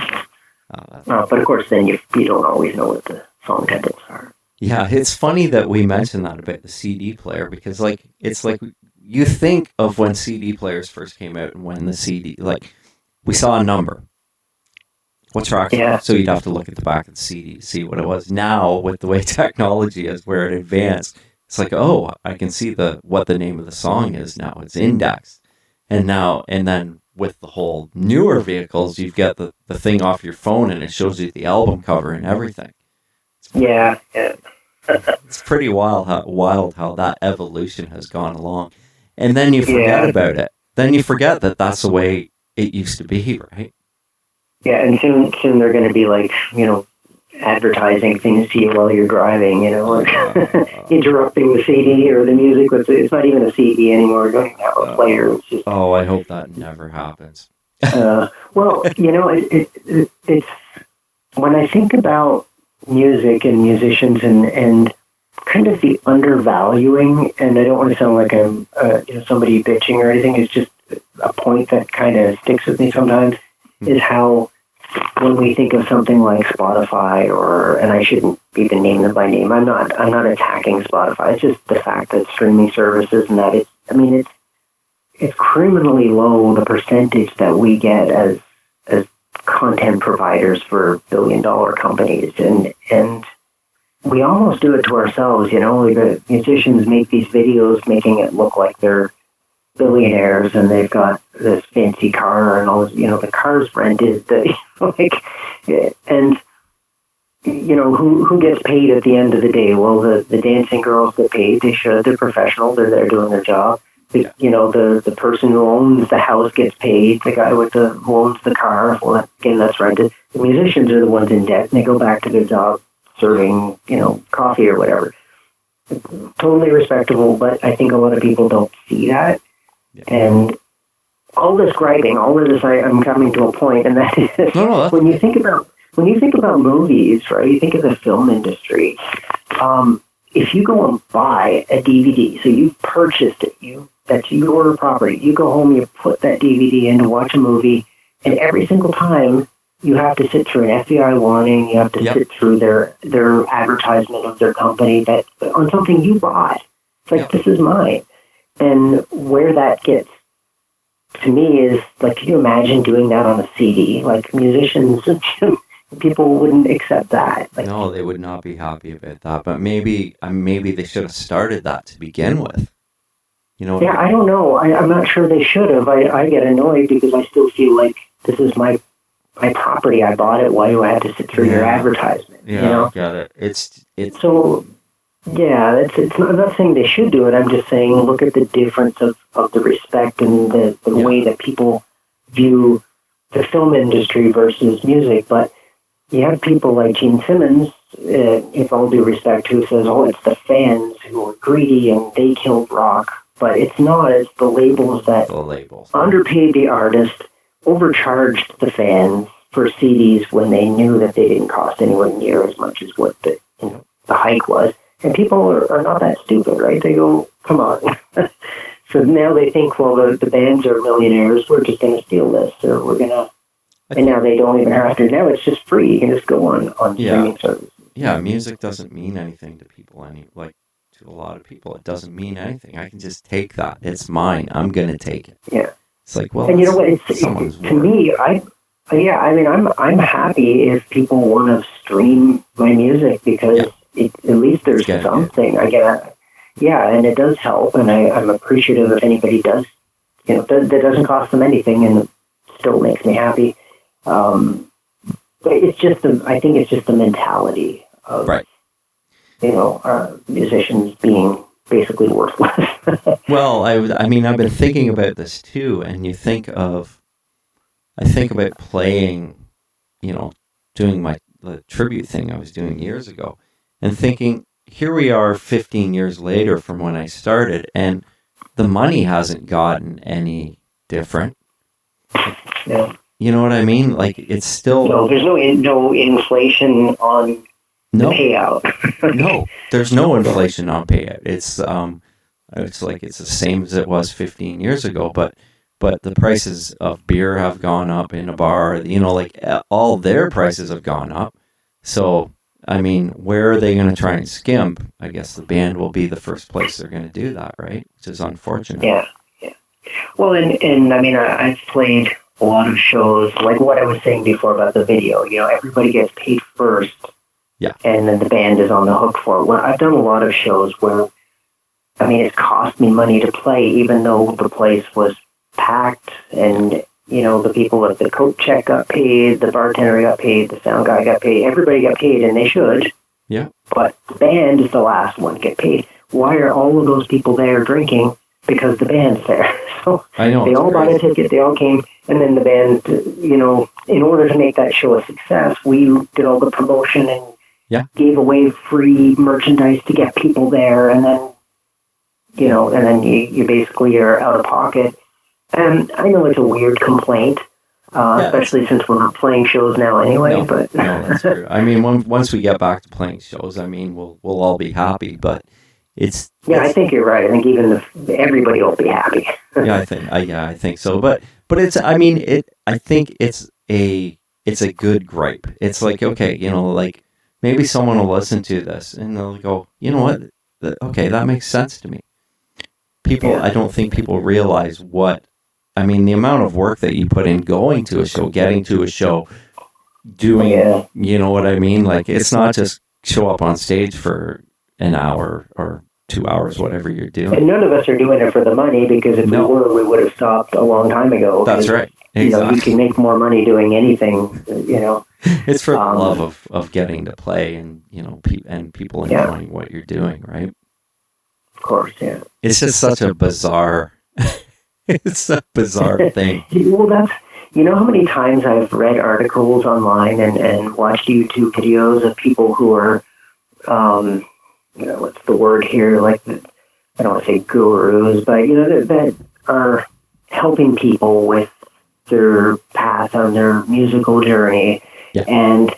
But of course, then you don't always know what the song titles are. Yeah, it's funny that we mentioned that about the CD player, because like it's like you think of when CD players first came out and when the CD, like we saw a number. What track? Yeah. So you'd have to look at the back of the CD to see what it was. Now, with the way technology is, where it advanced, it's like, oh, I can see what the name of the song is now. It's indexed. And then with the whole newer vehicles, you've got the thing off your phone and it shows you the album cover and everything. Yeah. It's pretty wild how that evolution has gone along. And then you forget about it. Then you forget that that's the way it used to be, right? Yeah, and soon they're going to be like, advertising things to you while you're driving, like interrupting the CD or the music. It's not even a CD anymore. Don't even have a player. It's just, I hope that never happens. Well, it's when I think about music and musicians and kind of the undervaluing, and I don't want to sound like I'm somebody bitching or anything. It's just a point that kind of sticks with me sometimes. Is how when we think of something like Spotify and I shouldn't even name them by name. I'm not attacking Spotify. It's just the fact that streaming services and that it's criminally low, the percentage that we get as content providers for billion-dollar companies, and we almost do it to ourselves. The musicians make these videos making it look like they're billionaires and they've got this fancy car and all this, the car's rented, and who gets paid at the end of the day? Well, the dancing girls get paid. They should. They're professional. They're there doing their job. The person who owns the house gets paid. The guy who owns the car, well, again, that's rented. The musicians are the ones in debt, and they go back to their job serving, coffee or whatever. Totally respectable, but I think a lot of people don't see that. Yeah. And all this griping, all of this, I'm coming to a point, and that is when you think about movies, right? You think of the film industry. If you go and buy a DVD, so you've purchased it, that's your property. You go home, you put that DVD in to watch a movie, and every single time you have to sit through an FBI warning. You have to sit through their advertisement of their company that on something you bought. It's like this is mine. And where that gets to me is like, can you imagine doing that on a CD? Like musicians, people wouldn't accept that. Like, no, they would not be happy about that. But maybe they should have started that to begin with. I don't know. I'm not sure they should have. I get annoyed because I still feel like this is my property. I bought it. Why do I have to sit through your advertisement? Yeah, got it. It's so. Yeah, I'm not saying they should do it. I'm just saying look at the difference of the respect and the way that people view the film industry versus music. But you have people like Gene Simmons, with all due respect, who says, it's the fans who are greedy and they killed rock. But it's not. It's the labels that underpaid the artist, overcharged the fans for CDs when they knew that they didn't cost anywhere near as much as what the hike was. And people are not that stupid, right? They go, come on. So now they think, well, the bands are millionaires. We're just going to steal this, or we're going to... And now they don't even have to. Now it's just free. You can just go on streaming services. Yeah, music doesn't mean anything to people. To a lot of people, it doesn't mean anything. I can just take that. It's mine. I'm going to take it. Yeah. It's like, well, and you know what? To me, I'm happy if people want to stream my music because... at least there's something. I get, and it does help, and I'm appreciative if anybody does. That doesn't cost them anything, and it still makes me happy. But it's just I think it's just the mentality of musicians being basically worthless. Well, I've been thinking about this too, and I think about playing, doing the tribute thing I was doing years ago. And thinking, here we are 15 years later from when I started, and the money hasn't gotten any different. Yeah. You know what I mean? Like, it's still... No, there's no inflation on the payout. No, there's no inflation on payout. It's it's like it's the same as it was 15 years ago, but the prices of beer have gone up in a bar, like all their prices have gone up. So, I mean, where are they going to try and skimp? I guess the band will be the first place they're going to do that, right? Which is unfortunate. Yeah. Well, and I mean, I've played a lot of shows, like what I was saying before about the video. Everybody gets paid first, and then the band is on the hook for it. Well, I've done a lot of shows where, I mean, it cost me money to play, even though the place was packed, and the people at the coat check got paid, the bartender got paid, the sound guy got paid, everybody got paid, and they should. Yeah. But the band is the last one to get paid. Why are all of those people there drinking? Because the band's there. So I know, they all bought a ticket, they all came, and then the band, in order to make that show a success, we did all the promotion and gave away free merchandise to get people there, and then, you basically are out of pocket. And I know it's a weird complaint, especially since we're not playing shows now anyway. But no, that's true. I mean, once we get back to playing shows, I mean, we'll all be happy. But I think you're right. I think even if everybody will be happy. I think so. But it's, I mean, I think it's a good gripe. It's like, okay, like maybe someone will listen to this and they'll go, you know what? Okay, that makes sense to me. I don't think people realize the amount of work that you put in going to a show, getting to a show, doing, you know what I mean? Like, it's not just show up on stage for an hour or 2 hours, whatever you're doing. And none of us are doing it for the money, because if we were, we would have stopped a long time ago. That's right. Exactly. You can make more money doing anything, It's for the love of getting to play and, and people enjoying what you're doing, right? Of course, yeah. It's just such a bizarre... It's a bizarre thing. Well, that's, how many times I've read articles online and watched YouTube videos of people who are, what's the word here? Like, I don't want to say gurus, but, that are helping people with their path on their musical journey. Yeah. And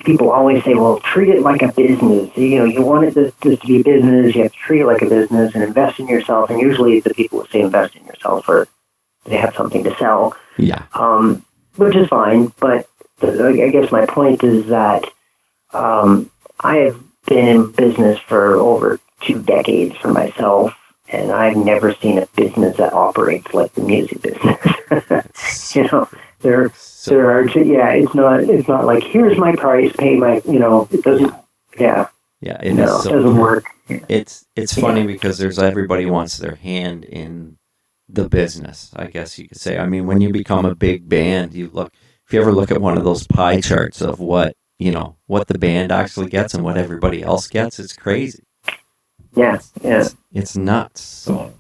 people always say, well, treat it like a business. You want this to be a business, you have to treat it like a business and invest in yourself. And usually the people who say invest in yourself they have something to sell. Yeah. Which is fine. But I guess my point is that I have been in business for over 2 decades for myself, and I've never seen a business that operates like the music business. There are, it's not like, here's my price, pay my, it doesn't, it doesn't work. It's funny because everybody wants their hand in the business, I guess you could say. I mean, when you become a big band, if you ever look at one of those pie charts of what the band actually gets and what everybody else gets, it's crazy. Yeah. It's nuts. So.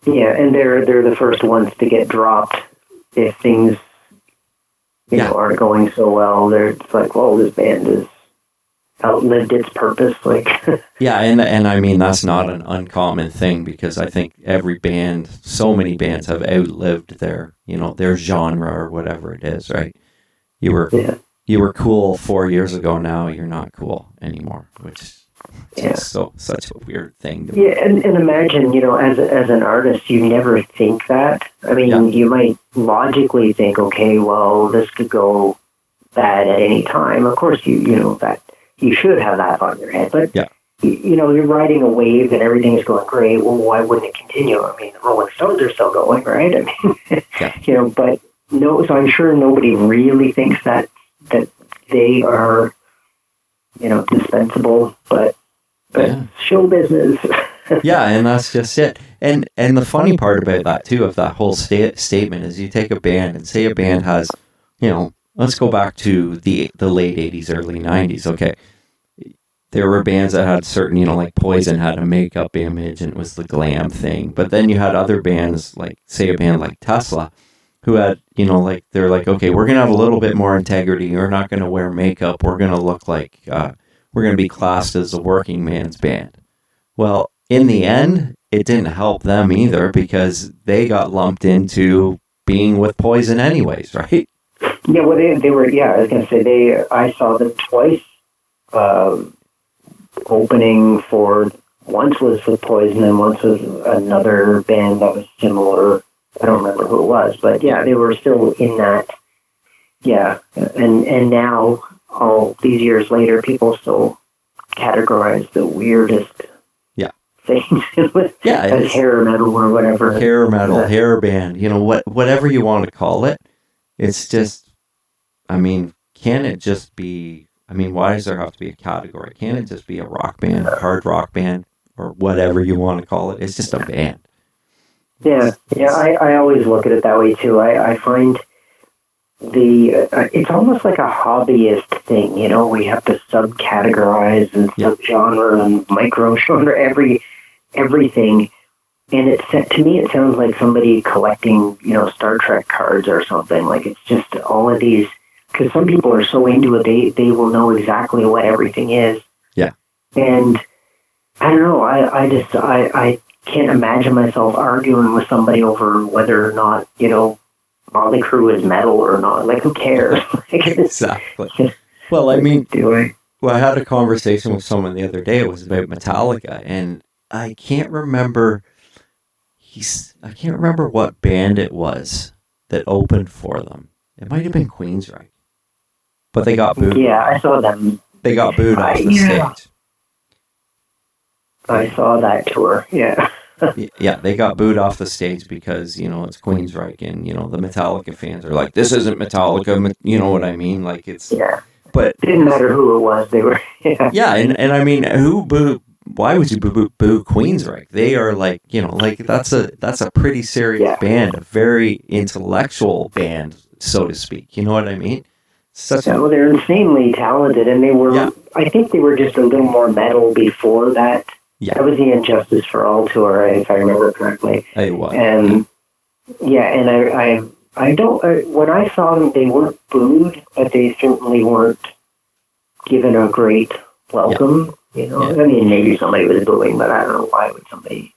Yeah, and they're the first ones to get dropped if things aren't going so well. It's like, well, this band has outlived its purpose. Like, yeah, and I mean, that's not an uncommon thing, because I think every band, so many bands have outlived their genre or whatever it is, right? You were cool 4 years ago, now you're not cool anymore, which is such a weird thing to me. Yeah, and imagine, as an artist, you never think that. I mean, you might logically think, okay, well, this could go bad at any time. Of course, that you should have that on your head. But, you're riding a wave and everything is going great. Well, why wouldn't it continue? I mean, the Rolling Stones are still going, right? I mean, but no, so I'm sure nobody really thinks that they are, dispensable, but show business. Yeah, and that's just it. And the funny part about that too, of that whole statement, is you take a band and say a band has, let's go back to the late 80s, early 90s. Okay, there were bands that had certain, like Poison had a makeup image and it was the glam thing. But then you had other bands, like say a band like Tesla, who had, they're like, okay, we're going to have a little bit more integrity. We're not going to wear makeup. We're going to look like, we're going to be classed as a working man's band. Well, in the end, it didn't help them either, because they got lumped into being with Poison anyways, right? Yeah, well, they were, I was going to say, I saw them twice opening for once was with Poison and once was another band that was similar. I don't remember who it was, but yeah, they were still in that. Yeah, and now, all these years later, people still categorize the weirdest things as hair metal or whatever. Hair metal, hair band, whatever you want to call it. It's just, can it just be, why does there have to be a category? Can't it just be a rock band, a hard rock band, or whatever you want to call it? It's just a band. Yeah, I always look at it that way too. I find it's almost like a hobbyist thing, we have to subcategorize and subgenre and micro-genre everything. And to me, it sounds like somebody collecting, Star Trek cards or something. Like, it's just all of these, because some people are so into it, they will know exactly what everything is. Yeah. And I don't know, I can't imagine myself arguing with somebody over whether or not, Motley Crue is metal or not. Like, who cares? Exactly. Well, I had a conversation with someone the other day. It was about Metallica, and I can't remember what band it was that opened for them. It might have been Queensryche, but they got booed. Yeah, I saw them. They got booed off the stage. I saw that tour. Yeah. Yeah, they got booed off the stage because, it's Queensryche, and, the Metallica fans are like, this isn't Metallica, you know what I mean? Like, it's... Yeah. But it didn't matter who it was, they were... Yeah, yeah, and who booed... Why would you boo Queensryche? They are like, that's a pretty serious band, a very intellectual band, so to speak. You know what I mean? Well, they're insanely talented, and they were... I think they were just a little more metal before that. Yeah. That was the Injustice for All tour, if I remember correctly. It was. And I don't. When I saw them, they weren't booed, but they certainly weren't given a great welcome. Yeah. Maybe somebody was booing, but I don't know why would somebody.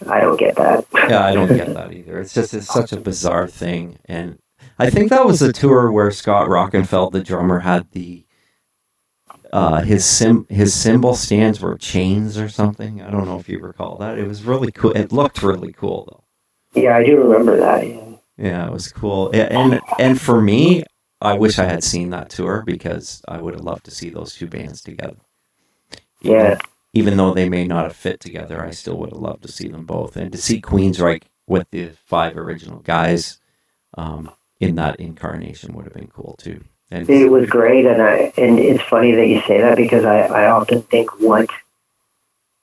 I don't get that. Yeah, I don't get that either. It's such a bizarre thing, and I think that was the tour where Scott Rockenfeld, the drummer, had the. His cymbal stands were chains or something. I don't know if you recall that. It was really cool. It looked really cool, though. Yeah, I do remember that. Yeah, it was cool. And for me, I wish I had seen that tour because I would have loved to see those two bands together. Yeah. Even though they may not have fit together, I still would have loved to see them both. And to see Queensryche with the 5 original guys in that incarnation would have been cool, too. It was great, and it's funny that you say that because I often think what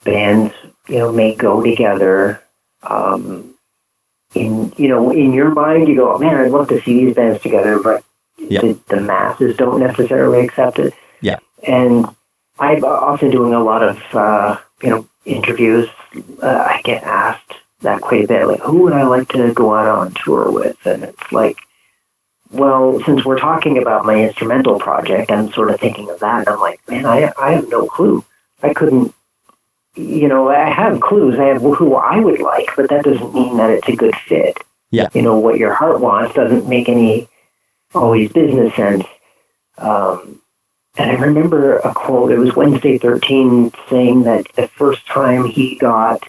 bands may go together. In your mind, you go, oh, man, I'd love to see these bands together, but the masses don't necessarily accept it. Yeah, and I'm often doing a lot of interviews. I get asked that quite a bit, like, who would I like to go out on tour with? And it's like, well, since we're talking about my instrumental project, I'm sort of thinking of that, and I'm like, man, I have no clue. I couldn't, I have clues. I have who I would like, but that doesn't mean that it's a good fit. Yeah. What your heart wants doesn't make any always business sense. And I remember a quote, it was Wednesday 13 saying that the first time he got,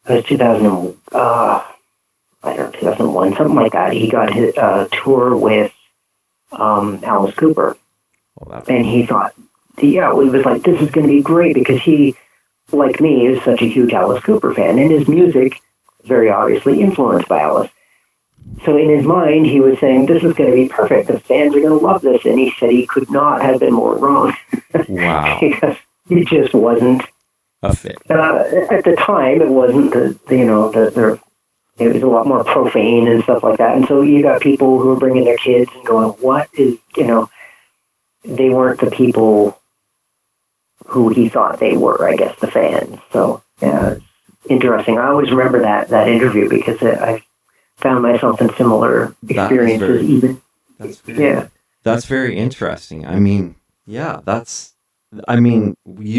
it was 2001, something like that. He got his tour with Alice Cooper. And he thought, it was like, this is going to be great because he, like me, is such a huge Alice Cooper fan. And his music is very obviously influenced by Alice. So in his mind, he was saying, this is going to be perfect. The fans are going to love this. And he said he could not have been more wrong. Wow. Because it just wasn't a fit. At the time, it wasn't it was a lot more profane and stuff like that. And so you got people who were bringing their kids and going, what is, they weren't the people who he thought they were, I guess, the fans. So, yeah, it's interesting. I always remember that interview because I found myself in similar experiences That's very interesting. You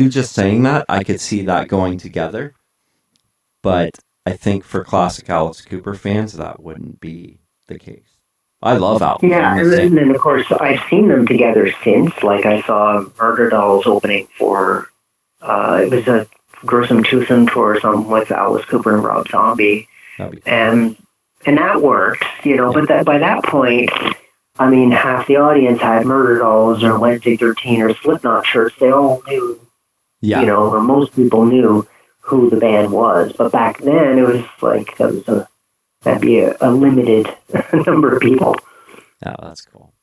just saying that, I could see that going together. But I think for classic Alice Cooper fans, that wouldn't be the case. I love Alice. Yeah, and then, of course, I've seen them together since. Like, I saw Murder Dolls opening for, it was a Gruesome Twosome Tour, some with Alice Cooper and Rob Zombie, and that worked, But by that point, I mean, half the audience had Murder Dolls or Wednesday 13 or Slipknot shirts. They all knew, or most people knew who the band was. But back then, it was like that'd be a limited number of people. Yeah, that's cool.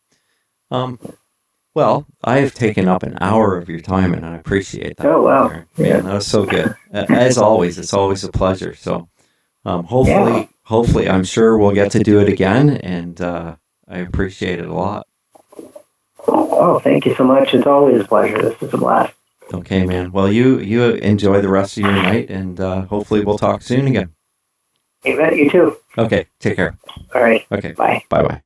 Well, I have taken up an hour of your time, and I appreciate that. Oh, wow. Man, that was so good. As always, it's always a pleasure. So hopefully, I'm sure we'll get to do it again, and I appreciate it a lot. Oh, thank you so much. It's always a pleasure. This is a blast. Okay, man. Well, you enjoy the rest of your night, and hopefully we'll talk soon again. You bet. You too. Okay, take care. All right. Okay. Bye. Bye-bye.